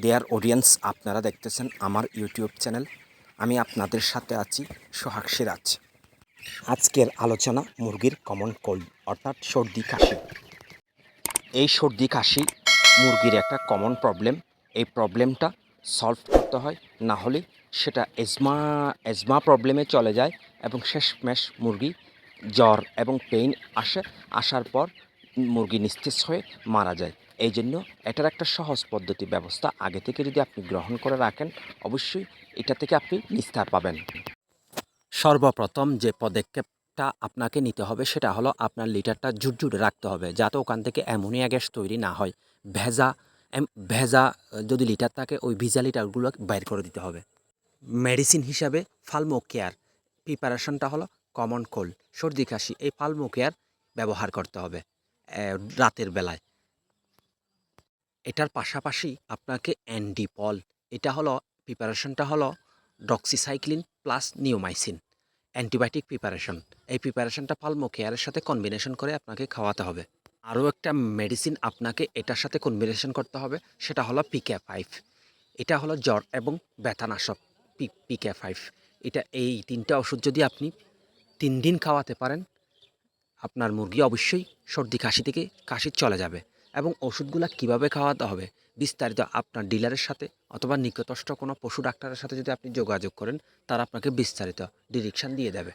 Dear audience, আপনারা দেখতেছেন আমার ইউটিউব চ্যানেল। আমি আপনাদের সাথে আছি সোহাগ সিরাজ। আজকের আলোচনা মুরগির কমন কোল্ড অর্থাৎ সর্দি কাশি। এই সর্দি কাশি মুরগির একটা কমন প্রবলেম। এই প্রবলেমটা সলভ করতে হয়, না হলে সেটা এজমা প্রবলেমে চলে যায় এবং শেষমেশ মুরগি জ্বর এবং পেইন আসার পর মুরগি নিস্তেজ হয়ে মারা যায়। এই জন্য এটার একটা সহজ পদ্ধতি ব্যবস্থা আগে থেকে যদি আপনি গ্রহণ করে রাখেন, অবশ্যই এটা থেকে আপনি নিস্তার পাবেন। সর্বপ্রথম যে পদক্ষেপটা আপনাকে নিতে হবে সেটা হলো আপনার লিটারটা ঝুরঝুরে রাখতে হবে, যাতে ওখান থেকে অ্যামোনিয়া গ্যাস তৈরি না হয়। ভেজা ভেজা যদি লিটার থাকে, ওই ভিজা লিটারগুলো বাইর করে দিতে হবে। মেডিসিন হিসাবে ফালমো কেয়ার প্রিপারেশনটা হলো কমন কোল্ড, সর্দি কাশি। এই ফালমো কেয়ার ব্যবহার করতে হবে রাতের বেলায়। এটার পাশাপাশি আপনাকে অ্যান্ডিপল, এটা হলো প্রিপারেশনটা হলো doxycycline plus neomycin, antibiotic preparation. এই প্রিপারেশনটা পালমো কেয়ারের সাথে কম্বিনেশন করে আপনাকে খাওয়াতে হবে। আরও একটা মেডিসিন আপনাকে এটার সাথে কম্বিনেশন করতে হবে, সেটা হলো PK5। এটা হলো জ্বর এবং ব্যথানাশক। PK5 এটা, এই তিনটা ওষুধ যদি আপনি 3 দিন খাওয়াতে পারেন, আপনার মুরগি অবশ্যই সর্দি কাশি থেকে কাশি চলে যাবে। এবং ওষুধগুলো কিভাবে খাওয়াতে হবে বিস্তারিত আপনার ডিলারের সাথে অথবা নিকটস্থ কোনো পশু ডাক্তারের সাথে যদি আপনি যোগাযোগ করেন, তারা আপনাকে বিস্তারিত ডিরেকশন দিয়ে দেবে।